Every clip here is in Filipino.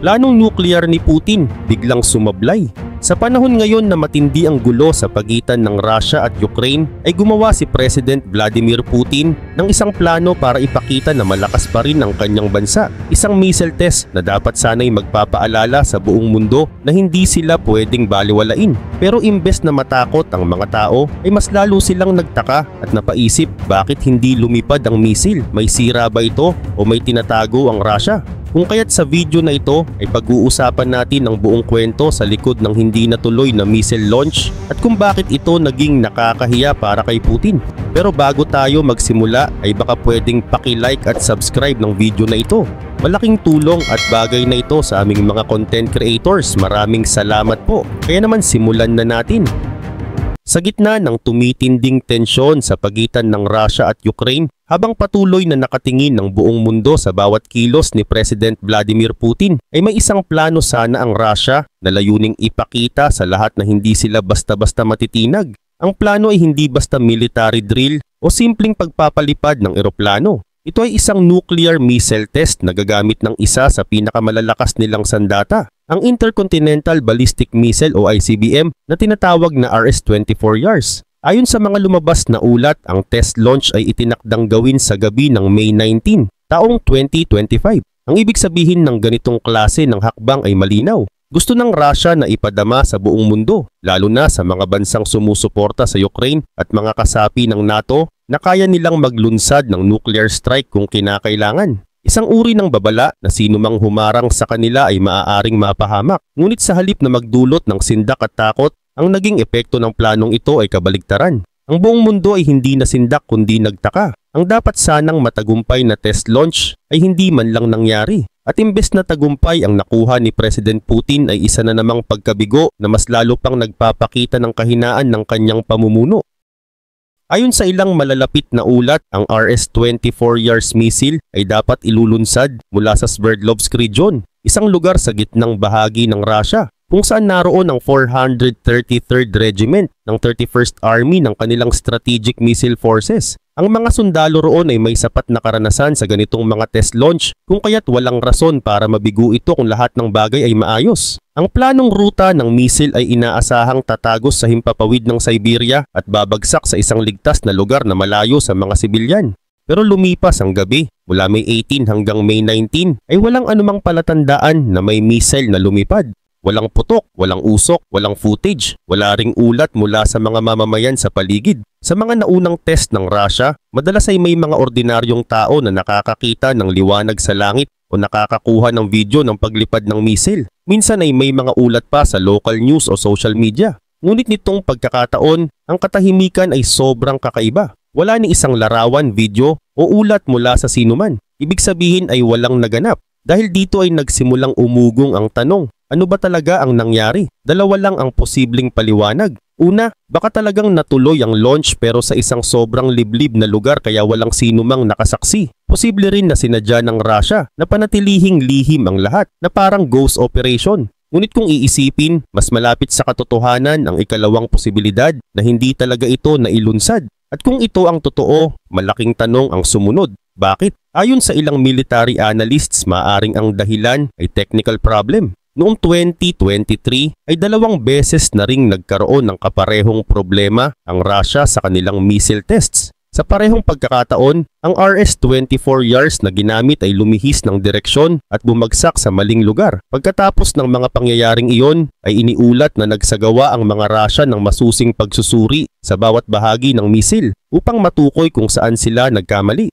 Planong nuclear ni Putin biglang sumablay. Sa panahon ngayon na matindi ang gulo sa pagitan ng Russia at Ukraine, ay gumawa si President Vladimir Putin ng isang plano para ipakita na malakas pa rin ang kanyang bansa. Isang missile test na dapat sana'y magpapaalala sa buong mundo na hindi sila pwedeng baliwalain. Pero imbes na matakot ang mga tao, ay mas lalo silang nagtaka at napaisip bakit hindi lumipad ang missile. May sira ba ito o may tinatago ang Russia? Kung kaya't sa video na ito ay pag-uusapan natin ang buong kwento sa likod ng hindi natuloy na missile launch at kung bakit ito naging nakakahiya para kay Putin. Pero bago tayo magsimula ay baka pwedeng paki-like at subscribe ng video na ito. Malaking tulong at bagay na ito sa aming mga content creators. Maraming salamat po. Kaya naman simulan na natin. Sa gitna ng tumitinding tensyon sa pagitan ng Russia at Ukraine, habang patuloy na nakatingin ng buong mundo sa bawat kilos ni President Vladimir Putin, ay may isang plano sana ang Russia na layuning ipakita sa lahat na hindi sila basta-basta matitinag. Ang plano ay hindi basta military drill o simpleng pagpapalipad ng eroplano. Ito ay isang nuclear missile test na gagamit ng isa sa pinakamalalakas nilang sandata, ang Intercontinental Ballistic Missile o ICBM na tinatawag na RS-24 Ayon sa mga lumabas na ulat, ang test launch ay itinakdang gawin sa gabi ng May 19, taong 2025. Ang ibig sabihin ng ganitong klase ng hakbang ay malinaw. Gusto ng Russia na ipadama sa buong mundo, lalo na sa mga bansang sumusuporta sa Ukraine at mga kasapi ng NATO na kaya nilang maglunsad ng nuclear strike kung kinakailangan. Isang uri ng babala na sino mang humarang sa kanila ay maaaring mapahamak. Ngunit sa halip na magdulot ng sindak at takot, ang naging epekto ng planong ito ay kabaligtaran. Ang buong mundo ay hindi nasindak kundi nagtaka. Ang dapat sanang matagumpay na test launch ay hindi man lang nangyari. At imbes na tagumpay ang nakuha ni President Putin ay isa na namang pagkabigo na mas lalo pang nagpapakita ng kahinaan ng kanyang pamumuno. Ayon sa ilang malalapit na ulat, ang RS-24 missile ay dapat ilulunsad mula sa Sverdlovsk region, isang lugar sa gitnang bahagi ng Russia, kung saan naroon ang 433rd Regiment ng 31st Army ng kanilang Strategic Missile Forces. Ang mga sundalo roon ay may sapat na karanasan sa ganitong mga test launch, kung kaya't walang rason para mabigo ito kung lahat ng bagay ay maayos. Ang planong ruta ng missile ay inaasahang tatagos sa himpapawid ng Siberia at babagsak sa isang ligtas na lugar na malayo sa mga sibilyan. Pero lumipas ang gabi, mula May 18 hanggang May 19 ay walang anumang palatandaan na may missile na lumipad. Walang putok, walang usok, walang footage, wala ring ulat mula sa mga mamamayan sa paligid. Sa mga naunang test ng Russia, madalas ay may mga ordinaryong tao na nakakakita ng liwanag sa langit o nakakakuha ng video ng paglipad ng missile. Minsan ay may mga ulat pa sa local news o social media. Ngunit nitong pagkakataon, ang katahimikan ay sobrang kakaiba. Wala ni isang larawan, video o ulat mula sa sinuman. Ibig sabihin ay walang naganap. Dahil dito ay nagsimulang umugong ang tanong, ano ba talaga ang nangyari? Dalawa lang ang posibleng paliwanag. Una, baka talagang natuloy ang launch pero sa isang sobrang liblib na lugar kaya walang sinumang nakasaksi. Posible rin na sinadya ng Russia na panatilihing lihim ang lahat na parang ghost operation. Ngunit kung iisipin, mas malapit sa katotohanan ang ikalawang posibilidad na hindi talaga ito nailunsad. At kung ito ang totoo, malaking tanong ang sumunod. Bakit? Ayon sa ilang military analysts, maaring ang dahilan ay technical problem. Noong 2023 ay 2 beses na ring nagkaroon ng kaparehong problema ang Russia sa kanilang missile tests. Sa parehong pagkakataon, ang RS-24 na ginamit ay lumihis ng direksyon at bumagsak sa maling lugar. Pagkatapos ng mga pangyayaring iyon, ay iniulat na nagsagawa ang mga Russia ng masusing pagsusuri sa bawat bahagi ng missile upang matukoy kung saan sila nagkamali.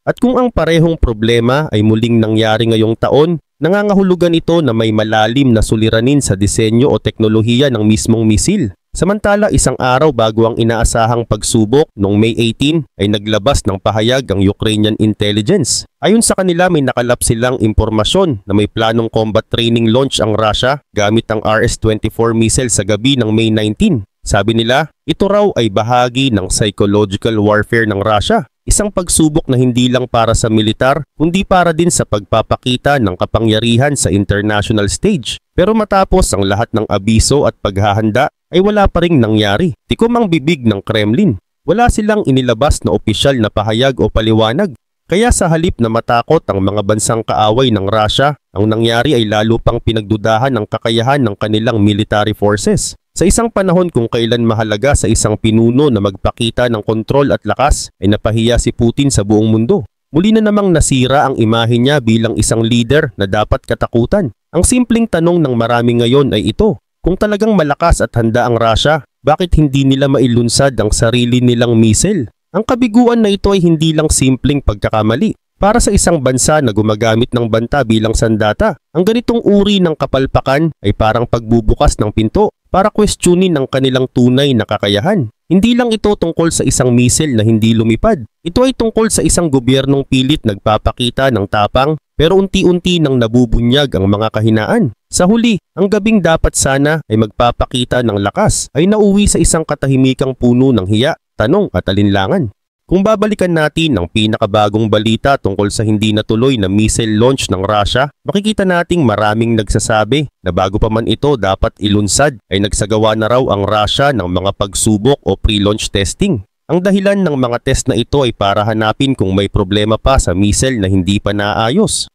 At kung ang parehong problema ay muling nangyari ngayong taon, nangangahulugan ito na may malalim na suliranin sa disenyo o teknolohiya ng mismong misil. Samantala, isang araw bago ang inaasahang pagsubok noong May 18 ay naglabas ng pahayag ang Ukrainian intelligence. Ayon sa kanila, may nakalap silang impormasyon na may planong combat training launch ang Russia gamit ang RS-24 missile sa gabi ng May 19. Sabi nila, ito raw ay bahagi ng psychological warfare ng Russia. Isang pagsubok na hindi lang para sa militar, kundi para din sa pagpapakita ng kapangyarihan sa international stage. Pero matapos ang lahat ng abiso at paghahanda, ay wala pa ring nangyari. Tikom ang bibig ng Kremlin. Wala silang inilabas na opisyal na pahayag o paliwanag. Kaya sa halip na matakot ang mga bansang kaaway ng Russia, ang nangyari ay lalo pang pinagdudahan ang kakayahan ng kanilang military forces. Sa isang panahon kung kailan mahalaga sa isang pinuno na magpakita ng kontrol at lakas, ay napahiya si Putin sa buong mundo. Muli na namang nasira ang imahe niya bilang isang leader na dapat katakutan. Ang simpleng tanong ng marami ngayon ay ito: kung talagang malakas at handa ang Russia, bakit hindi nila mailunsad ang sarili nilang missile? Ang kabiguan na ito ay hindi lang simpleng pagkakamali. Para sa isang bansa na gumagamit ng banta bilang sandata, ang ganitong uri ng kapalpakan ay parang pagbubukas ng pinto para questionin ang kanilang tunay na kakayahan. Hindi lang ito tungkol sa isang missile na hindi lumipad. Ito ay tungkol sa isang gobyernong pilit nagpapakita ng tapang pero unti-unti nang nabubunyag ang mga kahinaan. Sa huli, ang gabing dapat sana ay magpapakita ng lakas ay nauwi sa isang katahimikang puno ng hiya, tanong at alinlangan. Kung babalikan natin ang pinakabagong balita tungkol sa hindi natuloy na missile launch ng Russia, makikita nating maraming nagsasabi na bago pa man ito dapat ilunsad ay nagsagawa na raw ang Russia ng mga pagsubok o pre-launch testing. Ang dahilan ng mga test na ito ay para hanapin kung may problema pa sa missile na hindi pa naayos.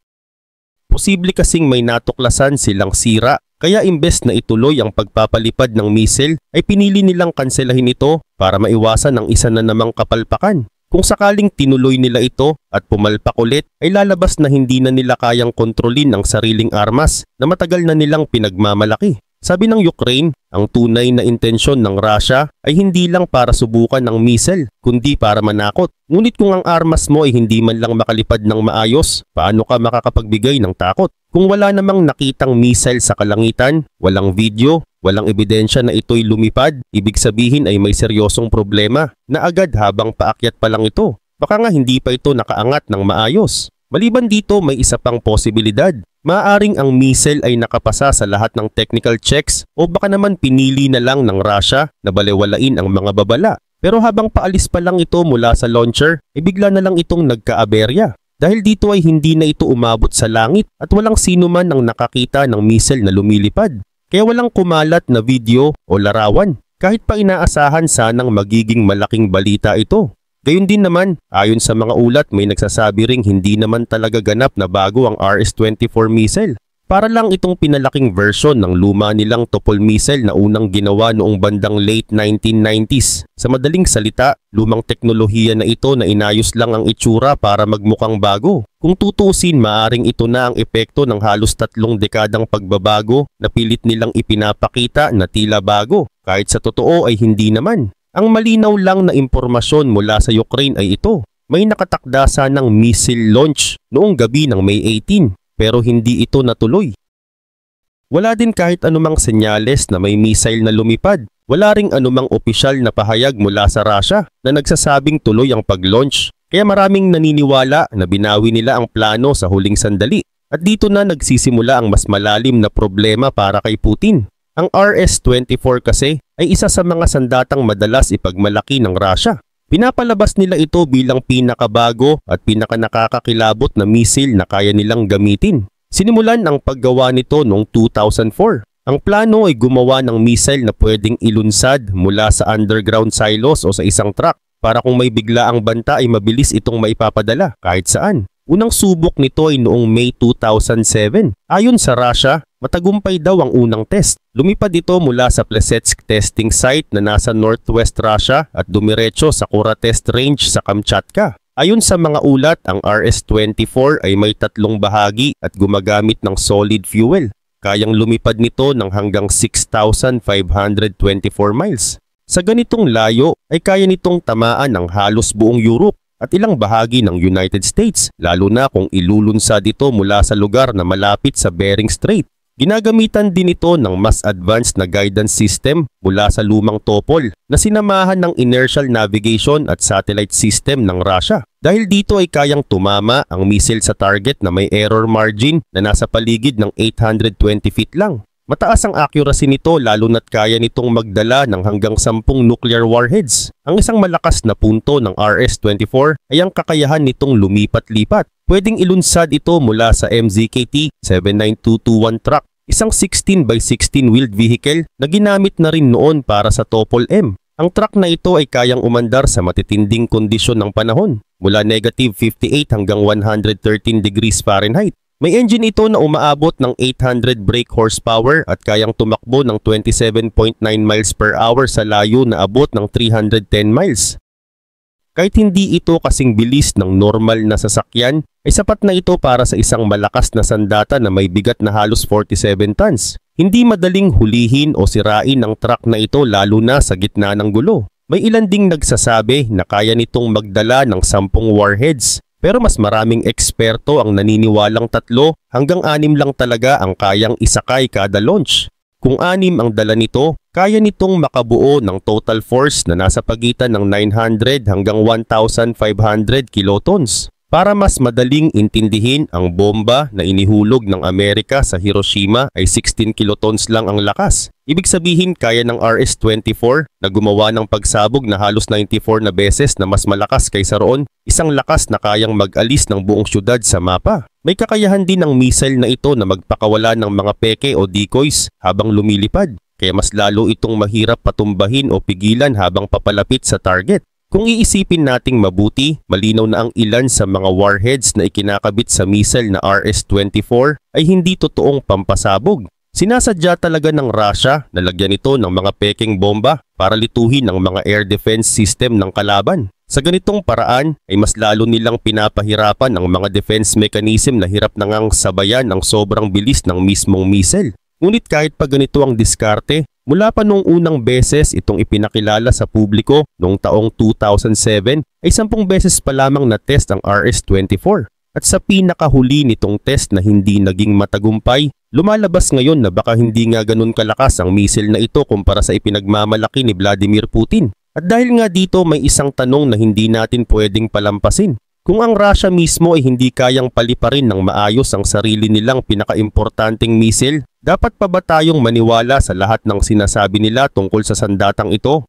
Posible kasing may natuklasan silang sira, kaya imbes na ituloy ang pagpapalipad ng missile ay pinili nilang kanselahin ito para maiwasan ang isa na namang kapalpakan. Kung sakaling tinuloy nila ito at pumalpak ulit ay lalabas na hindi na nila kayang kontrolin ang sariling armas na matagal na nilang pinagmamalaki. Sabi ng Ukraine, ang tunay na intensyon ng Russia ay hindi lang para subukan ng missile, kundi para manakot. Ngunit kung ang armas mo ay hindi man lang makalipad ng maayos, paano ka makakapagbigay ng takot? Kung wala namang nakitang missile sa kalangitan, walang video, walang ebidensya na ito'y lumipad, ibig sabihin ay may seryosong problema na agad habang paakyat pa lang ito. Baka nga hindi pa ito nakaangat ng maayos. Maliban dito, may isa pang posibilidad. Maaaring ang missile ay nakapasa sa lahat ng technical checks o baka naman pinili na lang ng Russia na balewalain ang mga babala. Pero habang paalis pa lang ito mula sa launcher, bigla na lang itong nagka-aberya. Dahil dito ay hindi na ito umabot sa langit at walang sino man ang nakakita ng missile na lumilipad. Kaya walang kumalat na video o larawan. Kahit pa inaasahan sanang magiging malaking balita ito. Gayun din naman, ayon sa mga ulat may nagsasabi ring hindi naman talaga ganap na bago ang RS-24 missile. Para lang itong pinalaking version ng luma nilang Topol missile na unang ginawa noong bandang late 1990s. Sa madaling salita, lumang teknolohiya na ito na inayos lang ang itsura para magmukhang bago. Kung tutusin, maaring ito na ang epekto ng halos 3 dekadang pagbabago na pilit nilang ipinapakita na tila bago, kahit sa totoo ay hindi naman. Ang malinaw lang na impormasyon mula sa Ukraine ay ito. May nakatakda sanang missile launch noong gabi ng May 18 pero hindi ito natuloy. Wala din kahit anumang senyales na may missile na lumipad. Wala ring anumang opisyal na pahayag mula sa Russia na nagsasabing tuloy ang pag-launch. Kaya maraming naniniwala na binawi nila ang plano sa huling sandali. At dito na nagsisimula ang mas malalim na problema para kay Putin. Ang RS-24 kasi ay isa sa mga sandatang madalas ipagmalaki ng Russia. Pinapalabas nila ito bilang pinakabago at pinakanakakakilabot na missile na kaya nilang gamitin. Sinimulan ang paggawa nito noong 2004. Ang plano ay gumawa ng missile na pwedeng ilunsad mula sa underground silos o sa isang truck para kung may biglaang banta ay mabilis itong maipapadala kahit saan. Unang subok nito ay noong May 2007. Ayon sa Russia, matagumpay daw ang unang test. Lumipad ito mula sa Plesetsk testing site na nasa northwest Russia at dumiretso sa Kura test range sa Kamchatka. Ayon sa mga ulat, ang RS-24 ay may 3 bahagi at gumagamit ng solid fuel. Kayang lumipad nito ng hanggang 6,524 miles. Sa ganitong layo ay kaya nitong tamaan ang halos buong Europe at ilang bahagi ng United States, lalo na kung ilulunsad ito mula sa lugar na malapit sa Bering Strait. Ginagamitan din ito ng mas advanced na guidance system mula sa lumang Topol na sinamahan ng inertial navigation at satellite system ng Russia. Dahil dito ay kayang tumama ang missile sa target na may error margin na nasa paligid ng 820 feet lang. Mataas ang accuracy nito lalo na't kaya nitong magdala ng hanggang 10 nuclear warheads. Ang isang malakas na punto ng RS-24 ay ang kakayahan nitong lumipat-lipat. Pwedeng ilunsad ito mula sa MZKT 79221 truck, isang 16 by 16 wheeled vehicle na ginamit na rin noon para sa Topol M. Ang truck na ito ay kayang umandar sa matitinding kondisyon ng panahon. mula -58 hanggang 113 degrees Fahrenheit. May engine ito na umaabot ng 800 brake horsepower at kayang tumakbo ng 27.9 miles per hour sa layo na abot ng 310 miles. Kahit hindi ito kasing bilis ng normal na sasakyan, ay sapat na ito para sa isang malakas na sandata na may bigat na halos 47 tons. Hindi madaling hulihin o sirain ang truck na ito lalo na sa gitna ng gulo. May ilan ding nagsasabi na kaya nitong magdala ng 10 warheads. Pero mas maraming eksperto ang naniniwalang 3 hanggang 6 lang talaga ang kayang isakay kada launch. Kung 6 ang dala nito, kaya nitong makabuo ng total force na nasa pagitan ng 900 hanggang 1,500 kilotons. Para mas madaling intindihin, ang bomba na inihulog ng Amerika sa Hiroshima ay 16 kilotons lang ang lakas. Ibig sabihin kaya ng RS-24 na gumawa ng pagsabog na halos 94 na beses na mas malakas kaysa roon, isang lakas na kayang mag-alis ng buong syudad sa mapa. May kakayahan din ng missile na ito na magpakawala ng mga peke o decoys habang lumilipad, kaya mas lalo itong mahirap patumbahin o pigilan habang papalapit sa target. Kung iisipin nating mabuti, malinaw na ang ilan sa mga warheads na ikinakabit sa missile na RS-24 ay hindi totoong pampasabog. Sinasadya talaga ng Russia na lagyan ito ng mga peking bomba para lituhin ang mga air defense system ng kalaban. Sa ganitong paraan ay mas lalo nilang pinapahirapan ang mga defense mechanism na hirap na ngang sabayan ang sobrang bilis ng mismong missile. Ngunit kahit pa ganito ang diskarte, mula pa noong unang beses itong ipinakilala sa publiko noong taong 2007 ay 10 beses pa lamang na test ang RS-24. At sa pinakahuli nitong test na hindi naging matagumpay, lumalabas ngayon na baka hindi nga ganun kalakas ang missile na ito kumpara sa ipinagmamalaki ni Vladimir Putin. At dahil nga dito may isang tanong na hindi natin pwedeng palampasin. Kung ang Russia mismo ay hindi kayang paliparin ng maayos ang sarili nilang pinakaimportanteng missile, dapat pa ba tayong maniwala sa lahat ng sinasabi nila tungkol sa sandatang ito?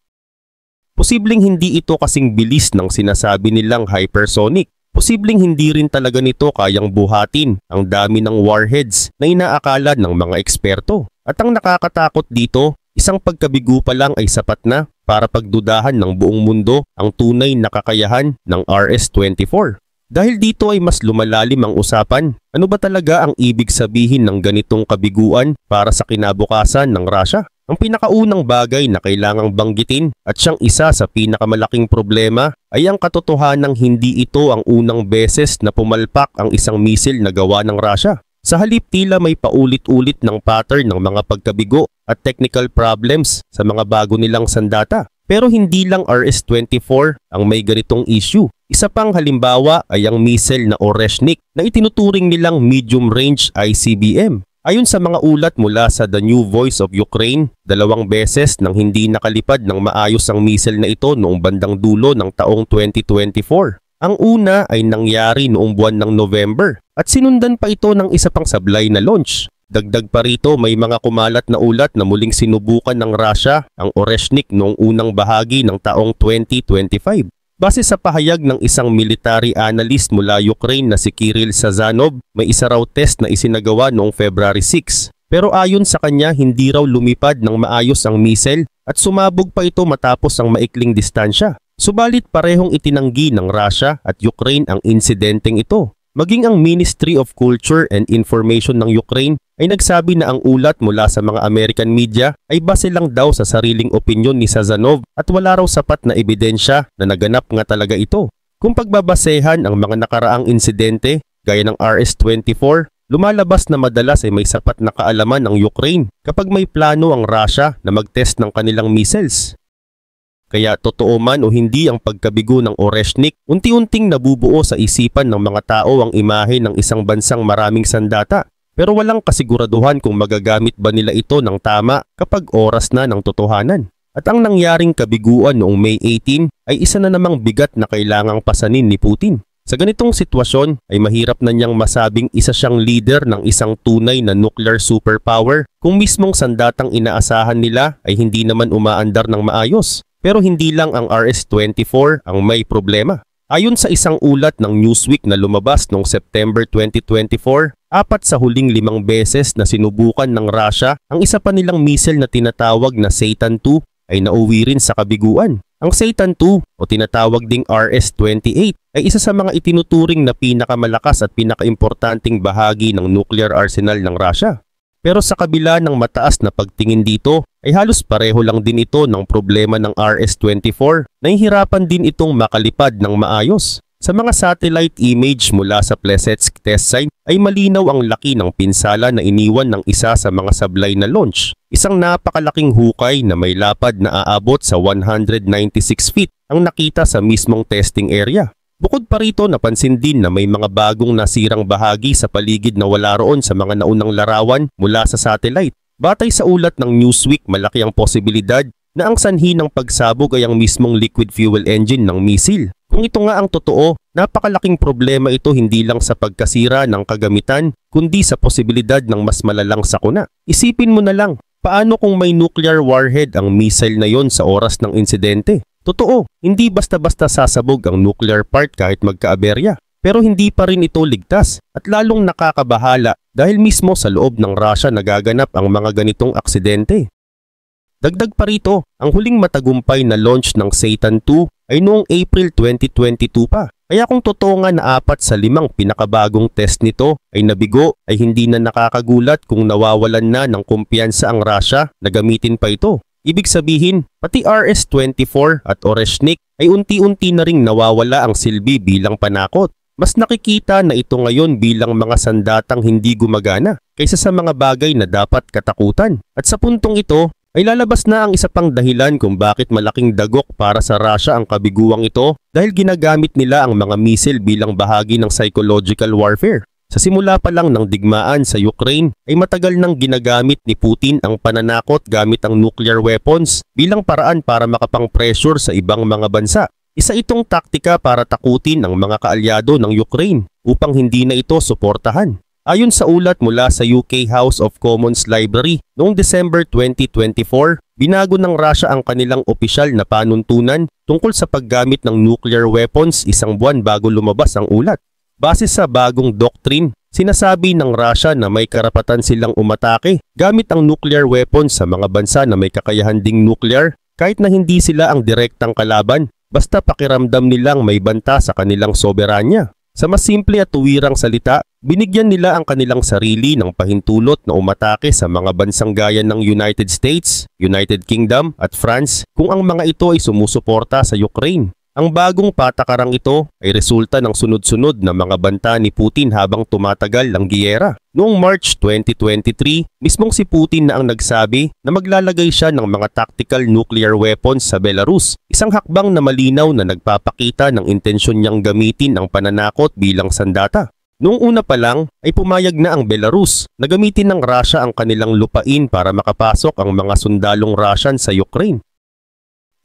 Posibleng hindi ito kasing bilis ng sinasabi nilang hypersonic. Posibleng hindi rin talaga nito kayang buhatin ang dami ng warheads na inaakala ng mga eksperto. At ang nakakatakot dito, isang pagkabigo pa lang ay sapat na para pagdudahan ng buong mundo ang tunay na kakayahan ng RS-24. Dahil dito ay mas lumalalim ang usapan. Ano ba talaga ang ibig sabihin ng ganitong kabiguan para sa kinabukasan ng Russia? Ang pinakaunang bagay na kailangang banggitin at siyang isa sa pinakamalaking problema ay ang katotohanang hindi ito ang unang beses na pumalpak ang isang missile na gawa ng Russia. Sa halip tila may paulit-ulit ng pattern ng mga pagkabigo at technical problems sa mga bago nilang sandata. Pero hindi lang RS-24 ang may ganitong issue. Isa pang halimbawa ay ang missile na Oreshnik na itinuturing nilang medium-range ICBM. Ayon sa mga ulat mula sa The New Voice of Ukraine, 2 beses nang hindi nakalipad ng maayos ang missile na ito noong bandang dulo ng taong 2024. Ang una ay nangyari noong buwan ng November at sinundan pa ito ng isa pang sablay na launch. Dagdag pa rito may mga kumalat na ulat na muling sinubukan ng Russia ang Oreshnik noong unang bahagi ng taong 2025. Base sa pahayag ng isang military analyst mula Ukraine na si Kirill Sazanov, may isa raw test na isinagawa noong February 6. Pero ayon sa kanya hindi raw lumipad ng maayos ang missile at sumabog pa ito matapos ang maikling distansya. Subalit parehong itinanggi ng Russia at Ukraine ang insidenteng ito. Maging ang Ministry of Culture and Information ng Ukraine ay nagsabi na ang ulat mula sa mga American media ay base lang daw sa sariling opinyon ni Sazanov at wala raw sapat na ebidensya na naganap nga talaga ito. Kung pagbabasehan ang mga nakaraang insidente gaya ng RS-24, lumalabas na madalas ay may sapat na kaalaman ng Ukraine kapag may plano ang Russia na mag-test ng kanilang missiles. Kaya totoo man o hindi ang pagkabigo ng Oreshnik, unti-unting nabubuo sa isipan ng mga tao ang imahe ng isang bansang maraming sandata. Pero walang kasiguraduhan kung magagamit ba nila ito ng tama kapag oras na ng totohanan. At ang nangyaring kabiguan noong May 18 ay isa na namang bigat na kailangang pasanin ni Putin. Sa ganitong sitwasyon ay mahirap na niyang masabing isa siyang leader ng isang tunay na nuclear superpower kung mismong sandatang inaasahan nila ay hindi naman umaandar ng maayos. Pero hindi lang ang RS-24 ang may problema. Ayon sa isang ulat ng Newsweek na lumabas noong September 2024, 4 sa huling 5 beses na sinubukan ng Russia ang isa pa nilang missile na tinatawag na Satan II ay nauwi rin sa kabiguan. Ang Satan II o tinatawag ding RS-28 ay isa sa mga itinuturing na pinakamalakas at pinakaimportanteng bahagi ng nuclear arsenal ng Russia. Pero sa kabila ng mataas na pagtingin dito, ay halos pareho lang din ito ng problema ng RS-24. Nahihirapan din itong makalipad ng maayos. Sa mga satellite image mula sa Plesetsk test site ay malinaw ang laki ng pinsala na iniwan ng isa sa mga sablay na launch. Isang napakalaking hukay na may lapad na aabot sa 196 feet ang nakita sa mismong testing area. Bukod pa rito, napansin din na may mga bagong nasirang bahagi sa paligid na wala roon sa mga naunang larawan mula sa satellite. Batay sa ulat ng Newsweek, malaki ang posibilidad na ang sanhi ng pagsabog ay ang mismong liquid fuel engine ng missile. Kung ito nga ang totoo, napakalaking problema ito hindi lang sa pagkasira ng kagamitan, kundi sa posibilidad ng mas malalang sakuna. Isipin mo na lang, paano kung may nuclear warhead ang missile na yon sa oras ng insidente? Totoo, hindi basta-basta sasabog ang nuclear part kahit magkaaberya. Pero hindi pa rin ito ligtas at lalong nakakabahala dahil mismo sa loob ng Russia nagaganap ang mga ganitong aksidente. Dagdag pa rito, ang huling matagumpay na launch ng Satan II ay noong April 2022 pa. Kaya kung totoo nga na 4 sa 5 pinakabagong test nito ay nabigo, ay hindi na nakakagulat kung nawawalan na ng kumpiyansa ang Russia na gamitin pa ito. Ibig sabihin, pati RS-24 at Oreshnik ay unti-unti na ring nawawala ang silbi bilang panakot. Mas nakikita na ito ngayon bilang mga sandatang hindi gumagana kaysa sa mga bagay na dapat katakutan. At sa puntong ito, ay lalabas na ang isa pang dahilan kung bakit malaking dagok para sa Russia ang kabiguang ito dahil ginagamit nila ang mga missile bilang bahagi ng psychological warfare. Sa simula pa lang ng digmaan sa Ukraine ay matagal nang ginagamit ni Putin ang pananakot gamit ang nuclear weapons bilang paraan para makapang-pressure sa ibang mga bansa. Isa itong taktika para takutin ang mga kaalyado ng Ukraine upang hindi na ito suportahan. Ayon sa ulat mula sa UK House of Commons Library, noong December 2024, binago ng Russia ang kanilang opisyal na panuntunan tungkol sa paggamit ng nuclear weapons isang buwan bago lumabas ang ulat. Base sa bagong doctrine, sinasabi ng Russia na may karapatan silang umatake gamit ang nuclear weapons sa mga bansa na may kakayahan ding nuclear kahit na hindi sila ang direktang kalaban, basta pakiramdam nilang may banta sa kanilang soberanya. Sa mas simple at tuwirang salita, binigyan nila ang kanilang sarili ng pahintulot na umatake sa mga bansang gaya ng United States, United Kingdom at France kung ang mga ito ay sumusuporta sa Ukraine. Ang bagong patakarang ito ay resulta ng sunod-sunod na mga banta ni Putin habang tumatagal ang giyera. Noong March 2023, mismong si Putin na ang nagsabi na maglalagay siya ng mga tactical nuclear weapons sa Belarus, isang hakbang na malinaw na nagpapakita ng intensyon niyang gamitin ang pananakot bilang sandata. Noong una pa lang ay pumayag na ang Belarus na gamitin ng Russia ang kanilang lupain para makapasok ang mga sundalong Russian sa Ukraine.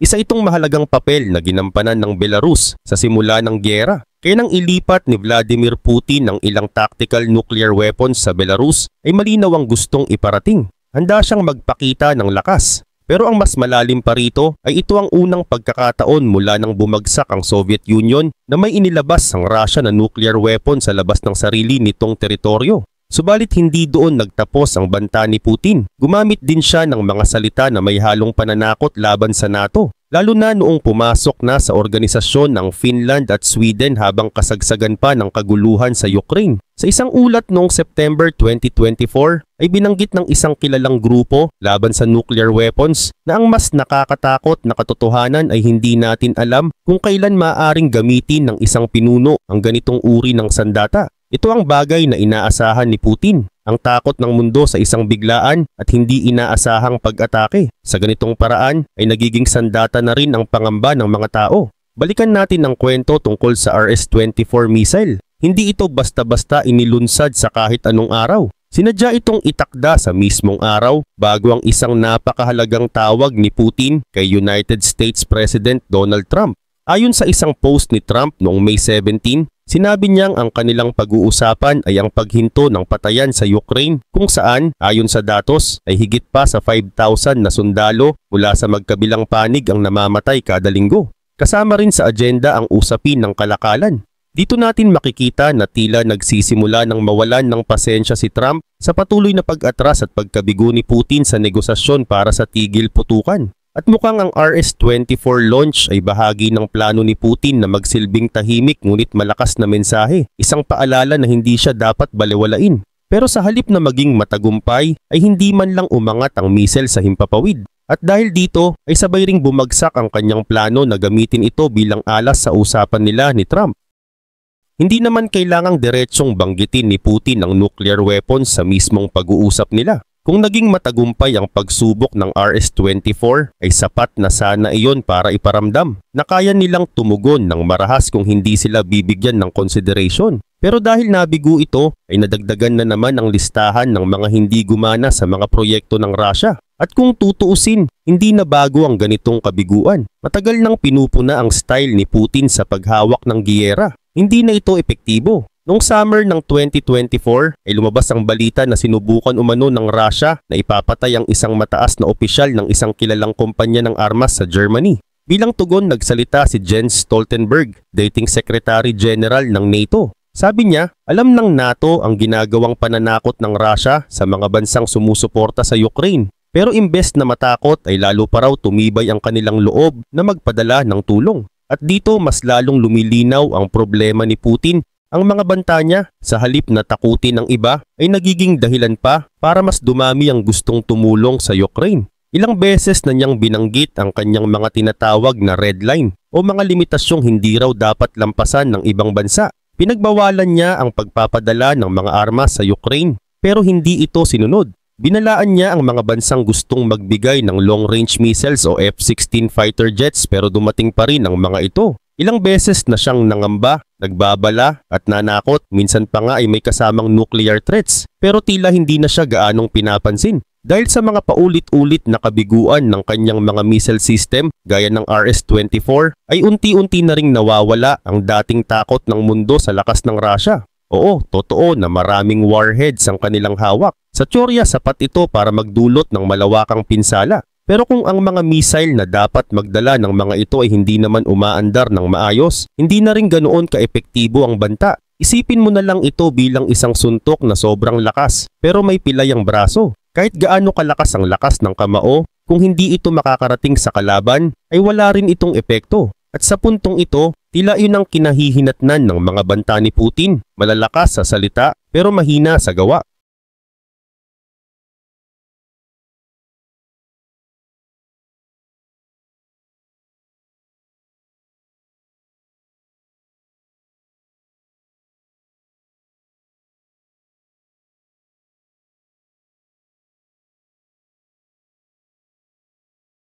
Isa itong mahalagang papel na ginampanan ng Belarus sa simula ng giyera. Kaya nang ilipat ni Vladimir Putin ang ilang tactical nuclear weapons sa Belarus ay malinaw ang gustong iparating. Handa siyang magpakita ng lakas. Pero ang mas malalim pa rito ay ito ang unang pagkakataon mula nang bumagsak ang Soviet Union na may inilabas ang Russia na nuclear weapon sa labas ng sarili nitong teritoryo. Subalit hindi doon nagtapos ang banta ni Putin. Gumamit din siya ng mga salita na may halong pananakot laban sa NATO. Lalo na noong pumasok na sa organisasyon ng Finland at Sweden habang kasagsagan pa ng kaguluhan sa Ukraine. Sa isang ulat noong September 2024 ay binanggit ng isang kilalang grupo laban sa nuclear weapons na ang mas nakakatakot na katotohanan ay hindi natin alam kung kailan maaaring gamitin ng isang pinuno ang ganitong uri ng sandata. Ito ang bagay na inaasahan ni Putin, ang takot ng mundo sa isang biglaan at hindi inaasahang pag-atake. Sa ganitong paraan ay nagiging sandata na rin ang pangamba ng mga tao. Balikan natin ang kwento tungkol sa RS-24 missile. Hindi ito basta-basta inilunsad sa kahit anong araw. Sinadya itong itakda sa mismong araw bago ang isang napakahalagang tawag ni Putin kay United States President Donald Trump. Ayon sa isang post ni Trump noong May 17, sinabi niyang ang kanilang pag-uusapan ay ang paghinto ng patayan sa Ukraine kung saan, ayon sa datos, ay higit pa sa 5,000 na sundalo mula sa magkabilang panig ang namamatay kada linggo. Kasama rin sa agenda ang usapin ng kalakalan. Dito natin makikita na tila nagsisimula ng mawalan ng pasensya si Trump sa patuloy na pag-atras at pagkabigo ni Putin sa negosasyon para sa tigil putukan. At mukhang ang RS-24 launch ay bahagi ng plano ni Putin na magsilbing tahimik ngunit malakas na mensahe, isang paalala na hindi siya dapat balewalain. Pero sa halip na maging matagumpay ay hindi man lang umangat ang missile sa himpapawid. At dahil dito ay sabay ring bumagsak ang kanyang plano na gamitin ito bilang alas sa usapan nila ni Trump. Hindi naman kailangang diretsong banggitin ni Putin ang nuclear weapons sa mismong pag-uusap nila. Kung naging matagumpay ang pagsubok ng RS-24 ay sapat na sana iyon para iparamdam na kaya nilang tumugon ng marahas kung hindi sila bibigyan ng consideration. Pero dahil nabigo ito ay nadagdagan na naman ang listahan ng mga hindi gumana sa mga proyekto ng Russia. At kung tutuusin, hindi na bago ang ganitong kabiguan. Matagal nang pinupuna ang style ni Putin sa paghawak ng giyera. Hindi na ito epektibo. Noong summer ng 2024 ay lumabas ang balita na sinubukan umano ng Russia na ipapatay ang isang mataas na opisyal ng isang kilalang kumpanya ng armas sa Germany. Bilang tugon nagsalita si Jens Stoltenberg, dating Secretary General ng NATO. Sabi niya, alam ng NATO ang ginagawang pananakot ng Russia sa mga bansang sumusuporta sa Ukraine. Pero imbes na matakot ay lalo pa raw tumibay ang kanilang loob na magpadala ng tulong. At dito mas lalong lumilinaw ang problema ni Putin. Ang mga banta niya sa halip na takutin ng iba ay nagiging dahilan pa para mas dumami ang gustong tumulong sa Ukraine. Ilang beses na niyang binanggit ang kanyang mga tinatawag na red line o mga limitasyong hindi raw dapat lampasan ng ibang bansa. Pinagbawalan niya ang pagpapadala ng mga armas sa Ukraine pero hindi ito sinunod. Binalaan niya ang mga bansang gustong magbigay ng long-range missiles o F-16 fighter jets pero dumating pa rin ang mga ito. Ilang beses na siyang nangamba, nagbabala at nanakot, minsan pa nga ay may kasamang nuclear threats pero tila hindi na siya gaanong pinapansin. Dahil sa mga paulit-ulit na kabiguan ng kanyang mga missile system gaya ng RS-24 ay unti-unti na ring nawawala ang dating takot ng mundo sa lakas ng Russia. Oo, totoo na maraming warheads ang kanilang hawak. Sa teorya sapat ito para magdulot ng malawakang pinsala. Pero kung ang mga missile na dapat magdala ng mga ito ay hindi naman umaandar ng maayos, hindi na rin ganoon kaepektibo ang banta. Isipin mo na lang ito bilang isang suntok na sobrang lakas pero may pilay ang braso. Kahit gaano kalakas ang lakas ng kamao, kung hindi ito makakarating sa kalaban ay wala rin itong epekto. At sa puntong ito, tila yun ang kinahihinatnan ng mga banta ni Putin. Malalakas sa salita pero mahina sa gawa.